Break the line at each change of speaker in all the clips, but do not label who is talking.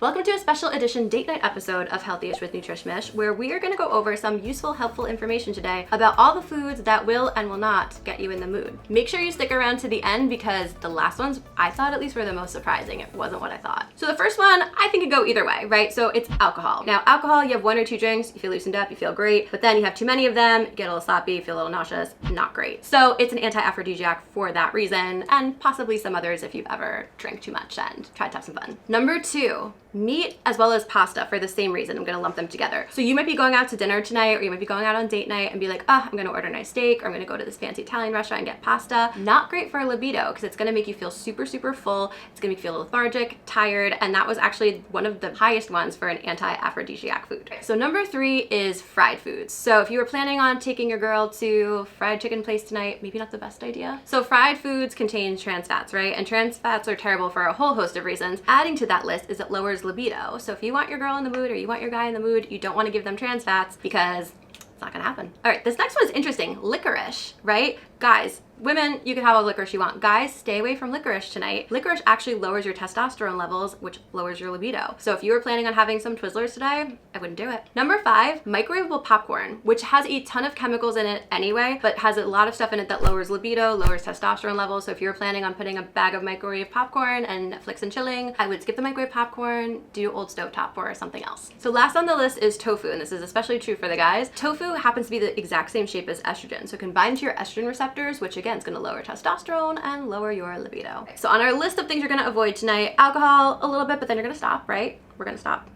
Welcome to a special edition date night episode of Healthy-ish with Nutrish Mish, where we are going to go over some useful, helpful information today about all the foods that will and will not get you in the mood. Make sure you stick around to the end because the last ones, I thought at least, were the most surprising. It wasn't what I thought. So the first one, I think could go either way, right? So it's alcohol. Now, alcohol, you have one or two drinks, you feel loosened up, you feel great, but then you have too many of them, you get a little sloppy, you feel a little nauseous, not great. So it's an anti-aphrodisiac for that reason, and possibly some others if you've ever drank too much and tried to have some fun. Number two, meat as well as pasta for the same reason. I'm gonna lump them together. So you might be going out to dinner tonight, or you might be going out on date night and be like, I'm gonna order a nice steak, or I'm gonna go to this fancy Italian restaurant and get pasta. Not great for libido because it's gonna make you feel super, super full. It's gonna make you feel lethargic, tired, and that was actually one of the highest ones for an anti-aphrodisiac food. So number three is fried foods. So if you were planning on taking your girl to fried chicken place tonight, maybe not the best idea. So fried foods contain trans fats, right? And trans fats are terrible for a whole host of reasons. Adding to that list is it lowers libido. So if you want your girl in the mood or you want your guy in the mood, you don't want to give them trans fats because it's not gonna happen. All right, this next one is interesting. Licorice, right? Guys, women, you can have all the licorice you want. Guys, stay away from licorice tonight. Licorice actually lowers your testosterone levels, which lowers your libido. So if you were planning on having some Twizzlers today, I wouldn't do it. Number five, microwavable popcorn, which has a ton of chemicals in it anyway, but has a lot of stuff in it that lowers libido, lowers testosterone levels. So if you were planning on putting a bag of microwave popcorn and Netflix and chilling, I would skip the microwave popcorn, do old stovetop or something else. So last on the list is tofu, and this is especially true for the guys. Tofu happens to be the exact same shape as estrogen. So it can bind to your estrogen receptors, which again is gonna lower testosterone and lower your libido. So on our list of things you're gonna avoid tonight, alcohol a little bit, but then you're gonna stop, right? We're gonna stop.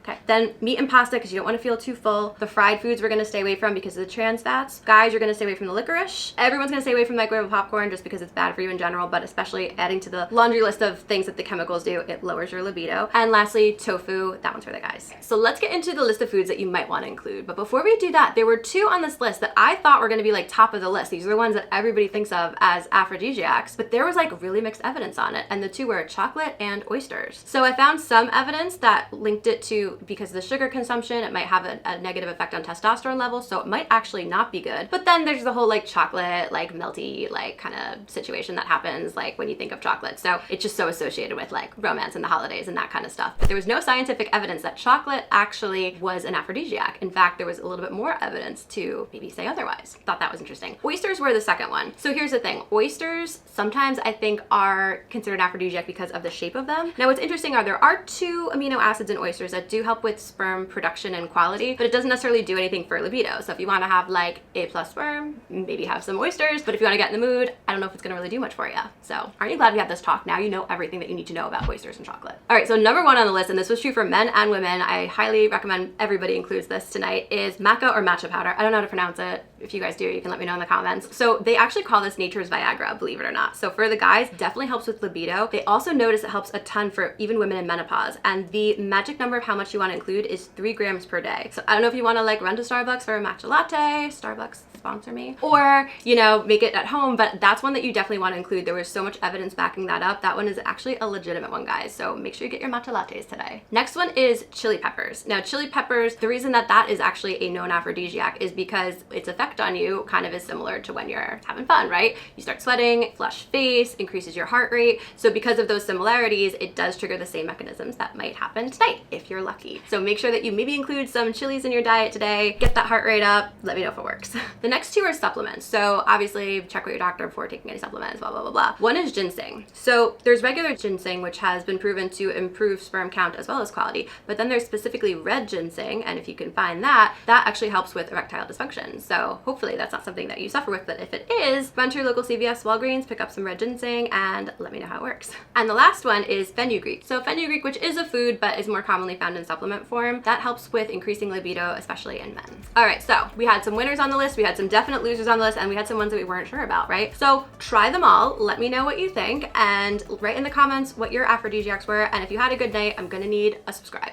Okay, then meat and pasta because you don't want to feel too full. The fried foods we're gonna stay away from because of the trans fats. Guys, you're gonna stay away from the licorice. Everyone's gonna stay away from microwave popcorn just because it's bad for you in general, but especially adding to the laundry list of things that the chemicals do, it lowers your libido. And lastly, tofu, that one's for the guys. So let's get into the list of foods that you might want to include. But before we do that, there were two on this list that I thought were gonna be like top of the list. These are the ones that everybody thinks of as aphrodisiacs, but there was like really mixed evidence on it. And the two were chocolate and oysters. So I found some evidence that linked it to, because of the sugar consumption, it might have a negative effect on testosterone levels, so it might actually not be good. But then there's the whole like chocolate, like melty, like kind of situation that happens like when you think of chocolate. So it's just so associated with like romance and the holidays and that kind of stuff. But there was no scientific evidence that chocolate actually was an aphrodisiac. In fact, there was a little bit more evidence to maybe say otherwise. Thought that was interesting. Oysters were the second one. So here's the thing. Oysters sometimes I think are considered aphrodisiac because of the shape of them. Now what's interesting are there are two amino acids in oysters that do help with sperm production and quality, but it doesn't necessarily do anything for libido. So if you want to have like A+ sperm, maybe have some oysters, but if you want to get in the mood, I don't know if it's going to really do much for you. So aren't you glad we had this talk? Now you know everything that you need to know about oysters and chocolate. All right, so number one on the list, and this was true for men and women, I highly recommend everybody includes this tonight, is maca or matcha powder. I don't know how to pronounce it. If you guys do, you can let me know in the comments. So they actually call this nature's Viagra, believe it or not. So for the guys, definitely helps with libido. They also notice it helps a ton for even women in menopause. And the magic number of how much you want to include is 3 grams per day. So I don't know if you want to like run to Starbucks for a matcha latte, Starbucks sponsor me, or you know, make it at home, but that's one that you definitely want to include. There was so much evidence backing that up. That one is actually a legitimate one, guys. So make sure you get your matcha lattes today. Next one is chili peppers. Now chili peppers, the reason that that is actually a known aphrodisiac is because its effect on you kind of is similar to when you're having fun, right? You start sweating, flush face, increases your heart rate. So because of those similarities, it does trigger the same mechanisms that might happen tonight if you're lucky. So make sure that you maybe include some chilies in your diet today, get that heart rate up, let me know if it works. The next two are supplements. So obviously check with your doctor before taking any supplements, blah, blah, blah, blah. One is ginseng. So there's regular ginseng, which has been proven to improve sperm count as well as quality, but then there's specifically red ginseng, and if you can find that, that actually helps with erectile dysfunction. So hopefully that's not something that you suffer with, but if it is, run to your local CVS, Walgreens, pick up some red ginseng, and let me know how it works. And the last one is fenugreek. So fenugreek, which is a food, but is more commonly found in supplement form, that helps with increasing libido, especially in men. All right, so we had some winners on the list, we had some definite losers on the list, and we had some ones that we weren't sure about, right? So try them all, let me know what you think, and write in the comments what your aphrodisiacs were, and if you had a good night, I'm gonna need a subscribe.